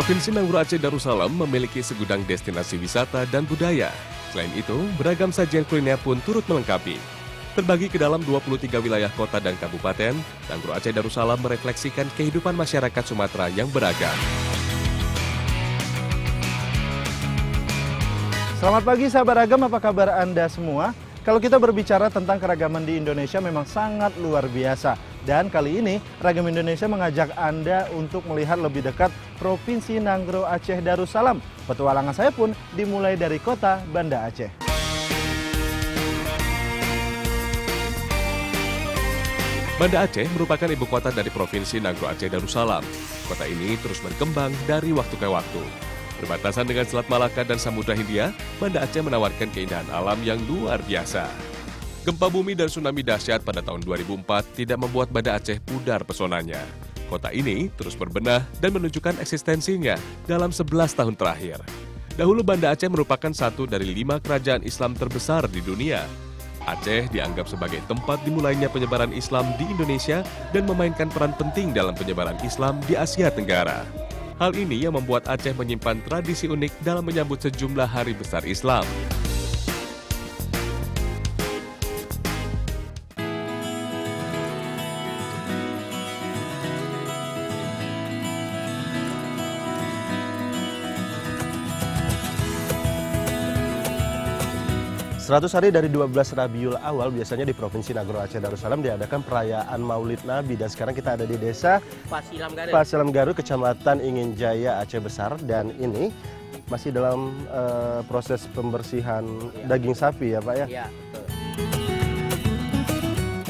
Provinsi Nanggroe Aceh Darussalam memiliki segudang destinasi wisata dan budaya. Selain itu, beragam sajian kuliner pun turut melengkapi. Terbagi ke dalam 23 wilayah kota dan kabupaten, Nanggroe Aceh Darussalam merefleksikan kehidupan masyarakat Sumatera yang beragam. Selamat pagi sahabat Ragam, apa kabar Anda semua? Kalau kita berbicara tentang keragaman di Indonesia memang sangat luar biasa. Dan kali ini Ragam Indonesia mengajak Anda untuk melihat lebih dekat Provinsi Nanggroe Aceh Darussalam. Petualangan saya pun dimulai dari kota Banda Aceh. Banda Aceh merupakan ibu kota dari Provinsi Nanggroe Aceh Darussalam. Kota ini terus berkembang dari waktu ke waktu. Berbatasan dengan Selat Malaka dan Samudra Hindia, Banda Aceh menawarkan keindahan alam yang luar biasa. Gempa bumi dan tsunami dahsyat pada tahun 2004 tidak membuat Banda Aceh pudar pesonanya. Kota ini terus berbenah dan menunjukkan eksistensinya dalam 11 tahun terakhir. Dahulu Banda Aceh merupakan satu dari 5 kerajaan Islam terbesar di dunia. Aceh dianggap sebagai tempat dimulainya penyebaran Islam di Indonesia dan memainkan peran penting dalam penyebaran Islam di Asia Tenggara. Hal ini yang membuat Aceh menyimpan tradisi unik dalam menyambut sejumlah hari besar Islam. Seratus hari dari 12 Rabiul Awal biasanya di Provinsi Nanggroe Aceh Darussalam diadakan perayaan Maulid Nabi, dan sekarang kita ada di desa Pasilam Garu, Kecamatan Ingin Jaya, Aceh Besar, dan ini masih dalam proses pembersihan daging sapi ya Pak ya? Iya, betul.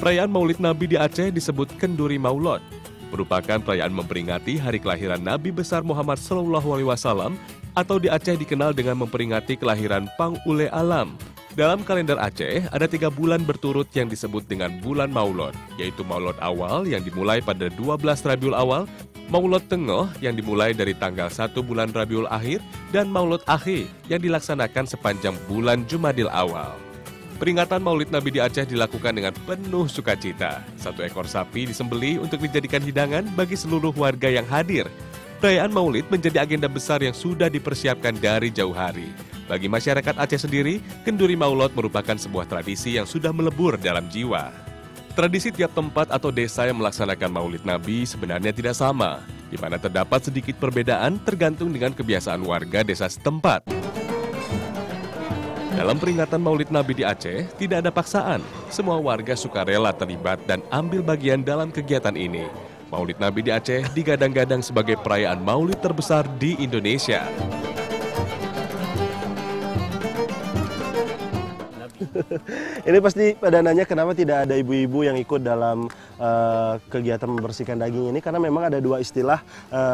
Perayaan Maulid Nabi di Aceh disebut Kenduri Maulud, merupakan perayaan memperingati hari kelahiran Nabi besar Muhammad SAW, atau di Aceh dikenal dengan memperingati kelahiran Pang Ule Alam. Dalam kalender Aceh, ada 3 bulan berturut yang disebut dengan bulan Maulud, yaitu Maulud Awal yang dimulai pada 12 Rabiul Awal, Maulud Tengah yang dimulai dari tanggal 1 bulan Rabiul Akhir, dan Maulud Akhir yang dilaksanakan sepanjang bulan Jumadil Awal. Peringatan Maulid Nabi di Aceh dilakukan dengan penuh sukacita. 1 ekor sapi disembelih untuk dijadikan hidangan bagi seluruh warga yang hadir. Perayaan Maulid menjadi agenda besar yang sudah dipersiapkan dari jauh hari. Bagi masyarakat Aceh sendiri, Kenduri Maulud merupakan sebuah tradisi yang sudah melebur dalam jiwa. Tradisi tiap tempat atau desa yang melaksanakan Maulid Nabi sebenarnya tidak sama, di mana terdapat sedikit perbedaan tergantung dengan kebiasaan warga desa setempat. Dalam peringatan Maulid Nabi di Aceh, tidak ada paksaan. Semua warga sukarela terlibat dan ambil bagian dalam kegiatan ini. Maulid Nabi di Aceh digadang-gadang sebagai perayaan Maulid terbesar di Indonesia. Ini pasti pada nanya kenapa tidak ada ibu-ibu yang ikut dalam kegiatan membersihkan daging ini, karena memang ada 2 istilah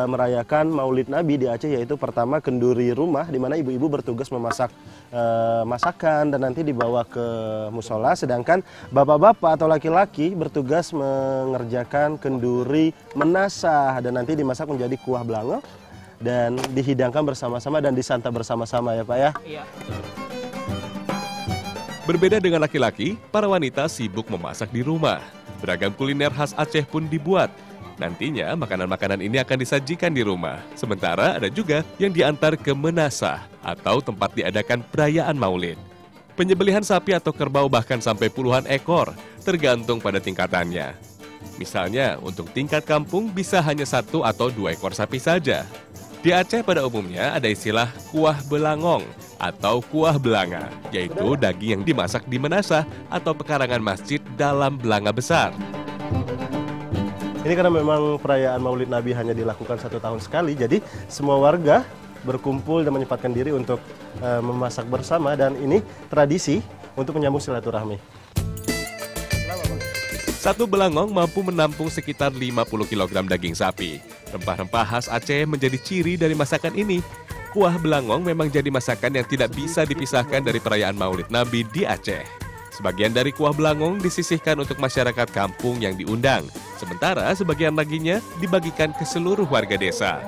merayakan Maulid Nabi di Aceh, yaitu pertama kenduri rumah, di mana ibu-ibu bertugas memasak masakan dan nanti dibawa ke musola, sedangkan bapak-bapak atau laki-laki bertugas mengerjakan kenduri menasah dan nanti dimasak menjadi kuah belangong dan dihidangkan bersama-sama dan disantap bersama-sama ya Pak ya? Iya. Berbeda dengan laki-laki, para wanita sibuk memasak di rumah. Beragam kuliner khas Aceh pun dibuat. Nantinya makanan-makanan ini akan disajikan di rumah. Sementara ada juga yang diantar ke menasah atau tempat diadakan perayaan Maulid. Penyembelihan sapi atau kerbau bahkan sampai puluhan ekor, tergantung pada tingkatannya. Misalnya, untuk tingkat kampung bisa hanya 1 atau 2 ekor sapi saja. Di Aceh pada umumnya ada istilah kuah belangong atau kuah belanga, yaitu daging yang dimasak di menasah atau pekarangan masjid dalam belanga besar. Ini karena memang perayaan Maulid Nabi hanya dilakukan 1 tahun sekali, jadi semua warga berkumpul dan menyempatkan diri untuk memasak bersama, dan ini tradisi untuk menyambung silaturahmi. 1 belangong mampu menampung sekitar 50 kg daging sapi. Rempah-rempah khas Aceh menjadi ciri dari masakan ini. Kuah belangong memang jadi masakan yang tidak bisa dipisahkan dari perayaan Maulid Nabi di Aceh. Sebagian dari kuah belangong disisihkan untuk masyarakat kampung yang diundang, sementara sebagian laginya dibagikan ke seluruh warga desa.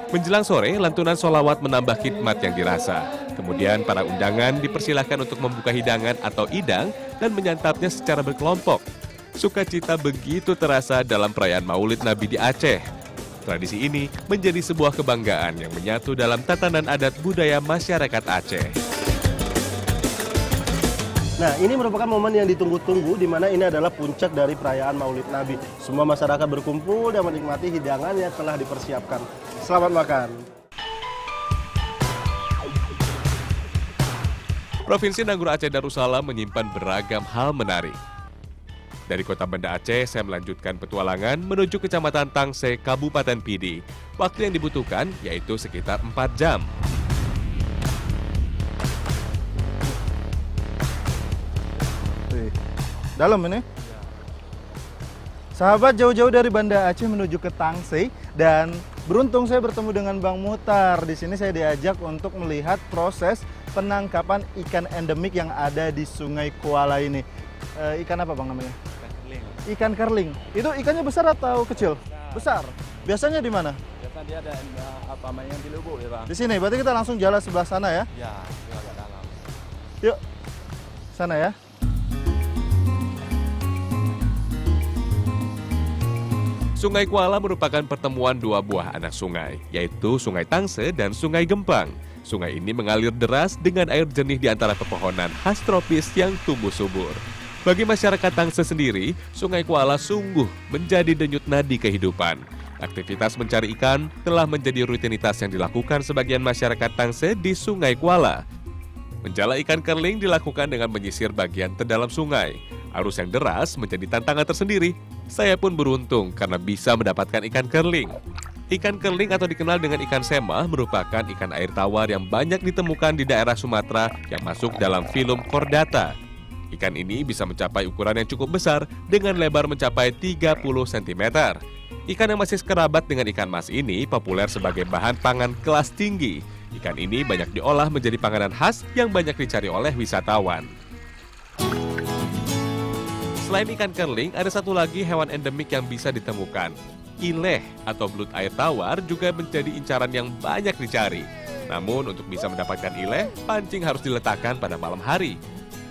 Menjelang sore, lantunan sholawat menambah khidmat yang dirasa. Kemudian para undangan dipersilahkan untuk membuka hidangan atau idang dan menyantapnya secara berkelompok. Sukacita begitu terasa dalam perayaan Maulid Nabi di Aceh. Tradisi ini menjadi sebuah kebanggaan yang menyatu dalam tatanan adat budaya masyarakat Aceh. Nah, ini merupakan momen yang ditunggu-tunggu di mana ini adalah puncak dari perayaan Maulid Nabi. Semua masyarakat berkumpul dan menikmati hidangan yang telah dipersiapkan. Selamat makan. Provinsi Nanggroe Aceh Darussalam menyimpan beragam hal menarik. Dari kota Banda Aceh, saya melanjutkan petualangan menuju Kecamatan Tangse, Kabupaten Pidi. Waktu yang dibutuhkan yaitu sekitar 4 jam. Dalam ini. Sahabat, jauh-jauh dari Banda Aceh menuju ke Tangse dan beruntung saya bertemu dengan Bang Muhtar. Di sini saya diajak untuk melihat proses penangkapan ikan endemik yang ada di Sungai Kuala ini. Ikan apa Bang namanya? Ikan kerling. Ikan kerling. Itu ikannya besar atau kecil? Besar. Biasanya di mana? Biasanya dia ada apa namanya di lubuk ya Bang? Di sini. Berarti kita langsung jalan sebelah sana ya. Ya, dia agak dalam. Yuk. Sana ya. Sungai Kuala merupakan pertemuan dua buah anak sungai, yaitu Sungai Tangse dan Sungai Gempang. Sungai ini mengalir deras dengan air jernih di antara pepohonan khas tropis yang tumbuh subur. Bagi masyarakat Tangse sendiri, Sungai Kuala sungguh menjadi denyut nadi kehidupan. Aktivitas mencari ikan telah menjadi rutinitas yang dilakukan sebagian masyarakat Tangse di Sungai Kuala. Menjala ikan kerling dilakukan dengan menyisir bagian terdalam sungai. Arus yang deras menjadi tantangan tersendiri. Saya pun beruntung karena bisa mendapatkan ikan kerling. Ikan kerling atau dikenal dengan ikan sema merupakan ikan air tawar yang banyak ditemukan di daerah Sumatera yang masuk dalam film Chordata. Ikan ini bisa mencapai ukuran yang cukup besar dengan lebar mencapai 30 cm. Ikan yang masih sekerabat dengan ikan mas ini populer sebagai bahan pangan kelas tinggi. Ikan ini banyak diolah menjadi panganan khas yang banyak dicari oleh wisatawan. Selain ikan kerling, ada satu lagi hewan endemik yang bisa ditemukan. Ileh atau belut air tawar juga menjadi incaran yang banyak dicari. Namun untuk bisa mendapatkan ileh, pancing harus diletakkan pada malam hari.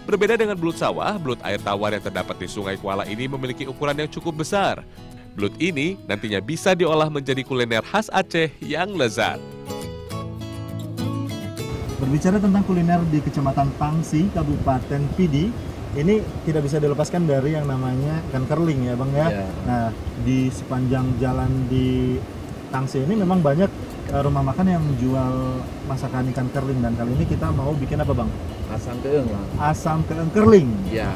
Berbeda dengan belut sawah, belut air tawar yang terdapat di Sungai Kuala ini memiliki ukuran yang cukup besar. Belut ini nantinya bisa diolah menjadi kuliner khas Aceh yang lezat. Berbicara tentang kuliner di Kecamatan Tangsi, Kabupaten Pidi, ini tidak bisa dilepaskan dari yang namanya ikan kerling ya Bang ya. Ya. Nah, di sepanjang jalan di Tangsi ini memang banyak rumah makan yang menjual masakan ikan kerling, dan kali ini kita mau bikin apa Bang? Asam keeng Bang. Asam keeng kerling. Ya.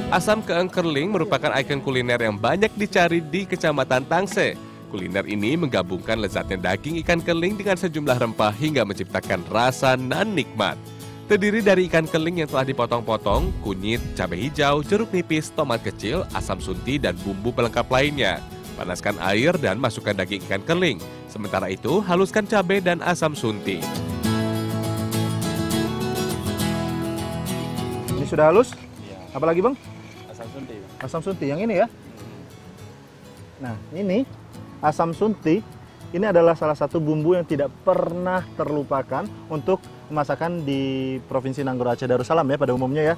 Asam keeng kerling merupakan ikon kuliner yang banyak dicari di Kecamatan Tangse. Kuliner ini menggabungkan lezatnya daging ikan kerling dengan sejumlah rempah hingga menciptakan rasa nan nikmat. Terdiri dari ikan keling yang telah dipotong-potong, kunyit, cabai hijau, jeruk nipis, tomat kecil, asam sunti, dan bumbu pelengkap lainnya. Panaskan air dan masukkan daging ikan keling. Sementara itu, haluskan cabai dan asam sunti. Ini sudah halus? Ya. Apa lagi Bang? Asam sunti. Asam sunti yang ini ya. Nah, ini asam sunti ini adalah salah satu bumbu yang tidak pernah terlupakan untuk masakan di Provinsi Nanggroe Aceh Darussalam ya pada umumnya ya.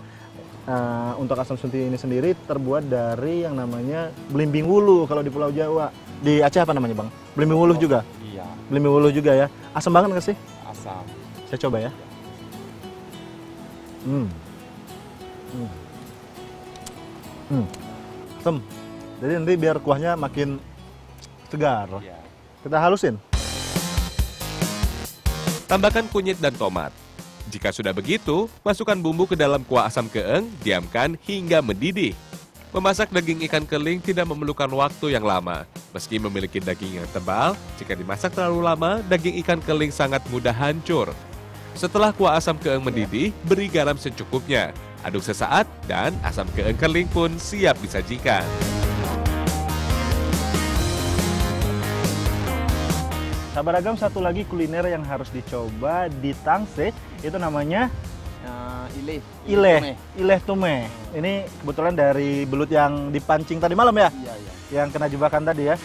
Untuk asam sunti ini sendiri terbuat dari yang namanya belimbing wuluh kalau di Pulau Jawa. Di Aceh apa namanya Bang? Belimbing wuluh juga? Iya. Belimbing wuluh juga ya. Asam banget nggak sih? Asam. Saya coba ya. Asam. Jadi nanti biar kuahnya makin segar. Ya. Kita halusin. Tambahkan kunyit dan tomat. Jika sudah begitu, masukkan bumbu ke dalam kuah asam keeng, diamkan hingga mendidih. Memasak daging ikan keling tidak memerlukan waktu yang lama. Meski memiliki daging yang tebal, jika dimasak terlalu lama, daging ikan keling sangat mudah hancur. Setelah kuah asam keeng mendidih, beri garam secukupnya. Aduk sesaat dan asam keeng keling pun siap disajikan. Sahabat Ragam, satu lagi kuliner yang harus dicoba di Tangse, itu namanya ileh tume. Ini kebetulan dari belut yang dipancing tadi malam ya? Iya, iya. Yang kena jebakan tadi ya.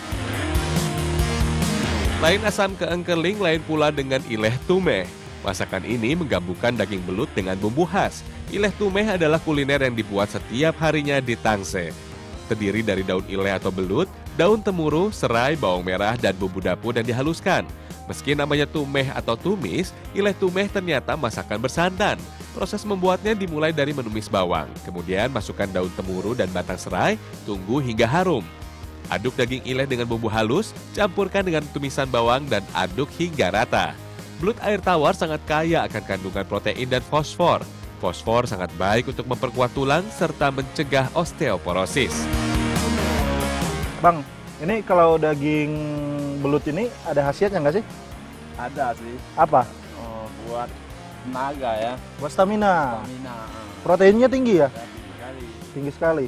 Lain asam keeng keling, lain pula dengan ileh tumeh. Masakan ini menggabungkan daging belut dengan bumbu khas. Ileh tumeh adalah kuliner yang dibuat setiap harinya di Tangse. Terdiri dari daun ileh atau belut, daun temuru, serai, bawang merah, dan bumbu dapur yang dihaluskan. Meski namanya tumeh atau tumis, ileh tumeh ternyata masakan bersantan. Proses membuatnya dimulai dari menumis bawang, kemudian masukkan daun temuru dan batang serai, tunggu hingga harum. Aduk daging ileh dengan bumbu halus, campurkan dengan tumisan bawang dan aduk hingga rata. Belut air tawar sangat kaya akan kandungan protein dan fosfor. Fosfor sangat baik untuk memperkuat tulang serta mencegah osteoporosis. Bang, ini kalau daging belut ini ada khasiatnya nggak sih? Ada sih. Apa? Oh, buat tenaga ya. Buat stamina. Stamina. Proteinnya tinggi ya? Ya, tinggi sekali. Tinggi sekali.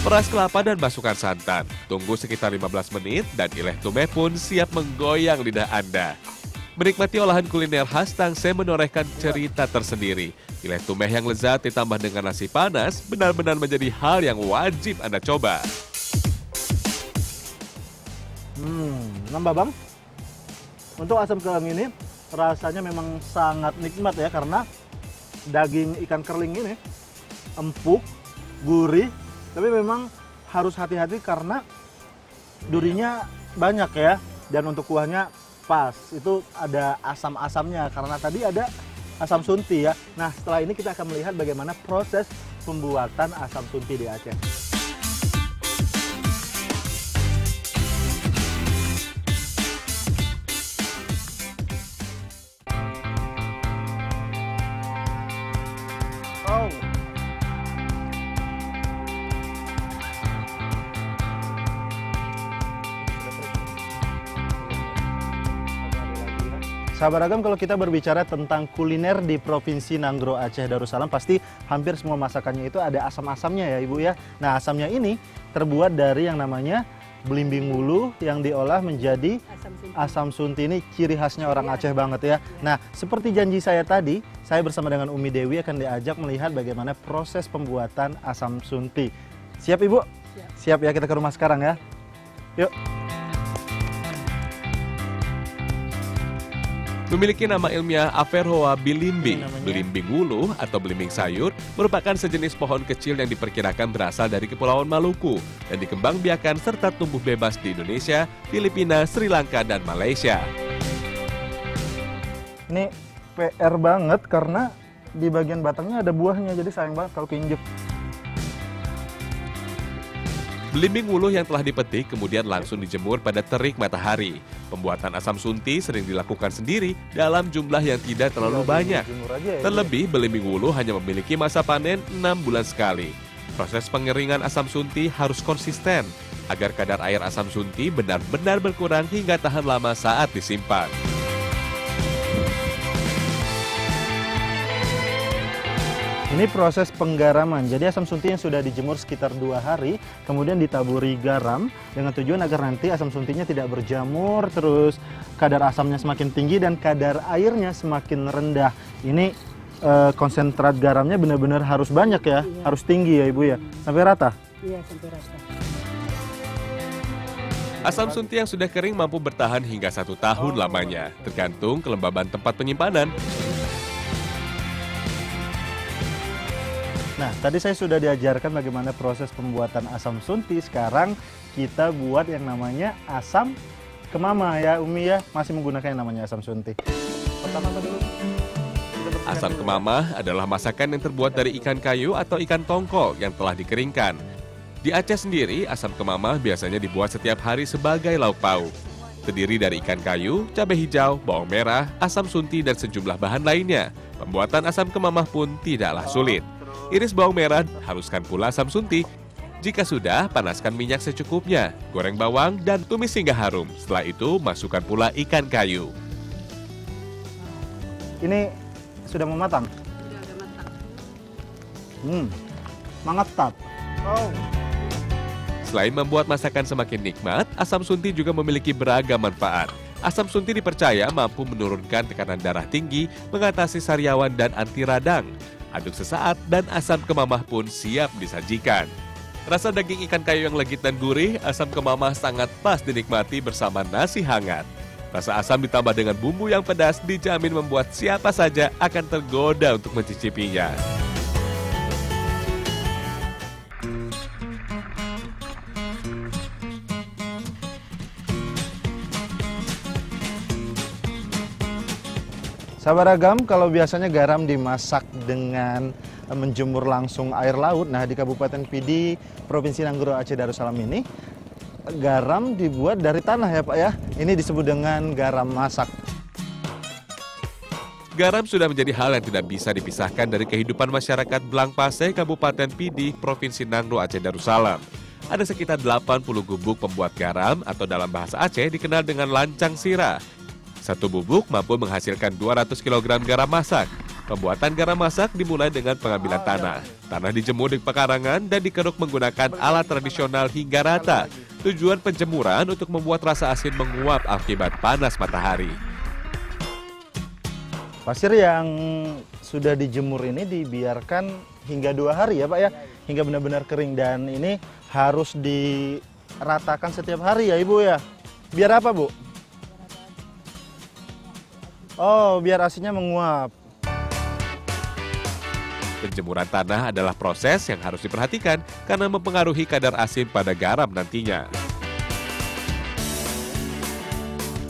Peras kelapa dan masukkan santan. Tunggu sekitar 15 menit dan ileh tumeh pun siap menggoyang lidah Anda. Menikmati olahan kuliner khas Tangsel menorehkan cerita tersendiri. Ileh tumeh yang lezat ditambah dengan nasi panas benar-benar menjadi hal yang wajib Anda coba. Nambah bang. Untuk asam keong ini rasanya memang sangat nikmat ya, karena daging ikan kerling ini empuk, gurih, tapi memang harus hati-hati karena durinya banyak ya, dan untuk kuahnya pas. Itu ada asam-asamnya karena tadi ada asam sunti ya. Nah, setelah ini kita akan melihat bagaimana proses pembuatan asam sunti di Aceh. Oh. Sahabat Ragam, kalau kita berbicara tentang kuliner di Provinsi Nanggro Aceh Darussalam, pasti hampir semua masakannya itu ada asam-asamnya ya Ibu ya. Nah, asamnya ini terbuat dari yang namanya belimbing wuluh yang diolah menjadi asam sunti. Ini ciri khasnya orang Aceh banget ya. Nah, seperti janji saya tadi, saya bersama dengan Umi Dewi akan diajak melihat bagaimana proses pembuatan asam sunti. Siap Ibu? Siap ya, kita ke rumah sekarang ya. Yuk. Memiliki nama ilmiah Averrhoa bilimbing. Belimbing wuluh atau belimbing sayur merupakan sejenis pohon kecil yang diperkirakan berasal dari Kepulauan Maluku dan dikembangbiakan serta tumbuh bebas di Indonesia, Filipina, Sri Lanka, dan Malaysia. Ini PR banget karena di bagian batangnya ada buahnya, jadi sayang banget kalau keinjek. Belimbing wuluh yang telah dipetik kemudian langsung dijemur pada terik matahari. Pembuatan asam sunti sering dilakukan sendiri dalam jumlah yang tidak terlalu banyak. Terlebih, belimbing wuluh hanya memiliki masa panen 6 bulan sekali. Proses pengeringan asam sunti harus konsisten agar kadar air asam sunti benar-benar berkurang hingga tahan lama saat disimpan. Ini proses penggaraman. Jadi asam sunti yang sudah dijemur sekitar 2 hari, kemudian ditaburi garam dengan tujuan agar nanti asam suntinya tidak berjamur, terus kadar asamnya semakin tinggi dan kadar airnya semakin rendah. Ini konsentrat garamnya benar-benar harus banyak ya, harus tinggi ya Ibu ya, sampai rata? Iya, sampai rata. Asam sunti yang sudah kering mampu bertahan hingga 1 tahun lamanya, tergantung kelembaban tempat penyimpanan. Nah, tadi saya sudah diajarkan bagaimana proses pembuatan asam sunti. Sekarang kita buat yang namanya asam kemama ya Umi ya. Masih menggunakan yang namanya asam sunti. Pertama apa dulu? Asam kemama adalah masakan yang terbuat dari ikan kayu atau ikan tongkol yang telah dikeringkan. Di Aceh sendiri, asam kemama biasanya dibuat setiap hari sebagai lauk pauk. Terdiri dari ikan kayu, cabai hijau, bawang merah, asam sunti, dan sejumlah bahan lainnya. Pembuatan asam kemamah pun tidaklah sulit. Iris bawang merah, haluskan pula asam sunti. Jika sudah, panaskan minyak secukupnya. Goreng bawang dan tumis hingga harum. Setelah itu, masukkan pula ikan kayu. Ini sudah mematang? Sudah matang. Mantap. Oh. Selain membuat masakan semakin nikmat, asam sunti juga memiliki beragam manfaat. Asam sunti dipercaya mampu menurunkan tekanan darah tinggi, mengatasi sariawan dan anti radang. Aduk sesaat dan asam kemamah pun siap disajikan. Rasa daging ikan kayu yang legit dan gurih, asam kemamah sangat pas dinikmati bersama nasi hangat. Rasa asam ditambah dengan bumbu yang pedas dijamin membuat siapa saja akan tergoda untuk mencicipinya. Ini Sahabat Ragam, kalau biasanya garam dimasak dengan menjemur langsung air laut, nah di Kabupaten Pidi, Provinsi Nanggro Aceh Darussalam ini, garam dibuat dari tanah ya Pak ya. Ini disebut dengan garam masak. Garam sudah menjadi hal yang tidak bisa dipisahkan dari kehidupan masyarakat Blangpase, Kabupaten Pidi, Provinsi Nanggro Aceh Darussalam. Ada sekitar 80 gubuk pembuat garam atau dalam bahasa Aceh dikenal dengan lancang sira. Satu bubuk mampu menghasilkan 200 kg garam masak. Pembuatan garam masak dimulai dengan pengambilan tanah. Tanah dijemur di pekarangan dan dikeruk menggunakan alat tradisional hingga rata. Tujuan penjemuran untuk membuat rasa asin menguap akibat panas matahari. Pasir yang sudah dijemur ini dibiarkan hingga 2 hari ya Pak ya, hingga benar-benar kering, dan ini harus diratakan setiap hari ya Ibu ya. Biar apa Bu? Oh, biar asinnya menguap. Penjemuran tanah adalah proses yang harus diperhatikan karena mempengaruhi kadar asin pada garam nantinya.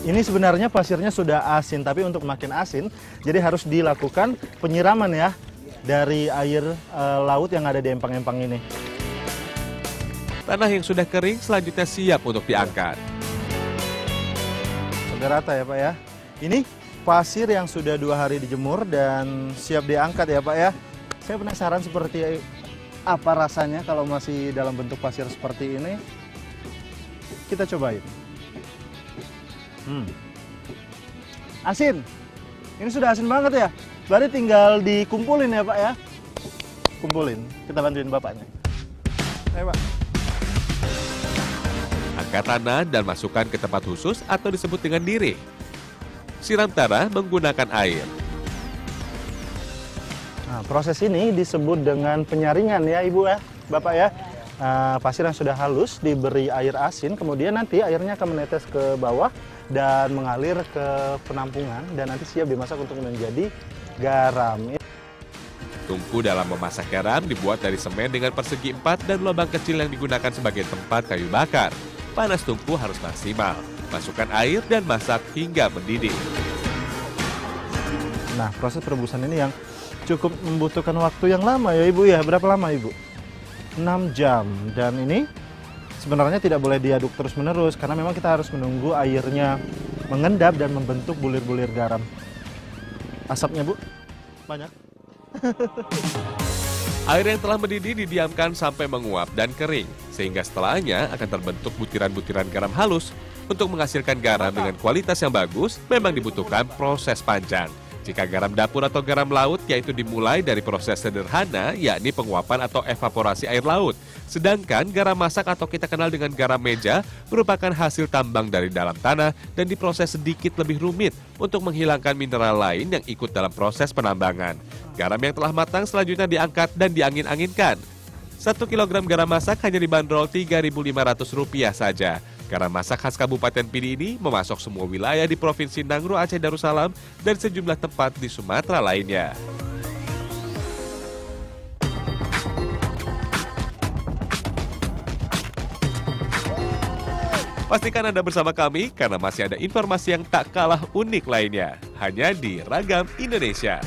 Ini sebenarnya pasirnya sudah asin, tapi untuk makin asin, jadi harus dilakukan penyiraman ya dari air laut yang ada di empang-empang ini. Tanah yang sudah kering selanjutnya siap untuk diangkat. Sampai rata ya Pak ya. Ini pasir yang sudah 2 hari dijemur dan siap diangkat ya Pak ya. Saya penasaran seperti apa rasanya kalau masih dalam bentuk pasir seperti ini. Kita cobain. Asin. Ini sudah asin banget ya. Berarti tinggal dikumpulin ya Pak ya. Kumpulin. Kita bantuin Bapaknya. Ayo Pak. Angkat tanah dan masukkan ke tempat khusus atau disebut dengan diri. Siram tanah menggunakan air. Nah, proses ini disebut dengan penyaringan ya Ibu ya, Bapak ya. Pasir yang sudah halus diberi air asin, kemudian nanti airnya akan menetes ke bawah dan mengalir ke penampungan dan nanti siap dimasak untuk menjadi garam. Tungku dalam memasak garam dibuat dari semen dengan persegi 4 dan lubang kecil yang digunakan sebagai tempat kayu bakar. Panas tungku harus maksimal. Masukkan air dan masak hingga mendidih. Nah, proses perebusan ini yang cukup membutuhkan waktu yang lama ya Ibu ya. Berapa lama Ibu? 6 jam. Dan ini sebenarnya tidak boleh diaduk terus-menerus karena memang kita harus menunggu airnya mengendap dan membentuk bulir-bulir garam. Asapnya Bu, banyak. Air yang telah mendidih didiamkan sampai menguap dan kering, sehingga setelahnya akan terbentuk butiran-butiran garam halus. Untuk menghasilkan garam dengan kualitas yang bagus, memang dibutuhkan proses panjang. Jika garam dapur atau garam laut, yaitu dimulai dari proses sederhana, yakni penguapan atau evaporasi air laut. Sedangkan garam masak atau kita kenal dengan garam meja, merupakan hasil tambang dari dalam tanah dan diproses sedikit lebih rumit untuk menghilangkan mineral lain yang ikut dalam proses penambangan. Garam yang telah matang selanjutnya diangkat dan diangin-anginkan. 1 kg garam masak hanya dibanderol Rp3.500 saja. Garam masak khas Kabupaten Pidi ini memasok semua wilayah di Provinsi Nanggro Aceh Darussalam dan sejumlah tempat di Sumatera lainnya. Pastikan Anda bersama kami karena masih ada informasi yang tak kalah unik lainnya. Hanya di Ragam Indonesia.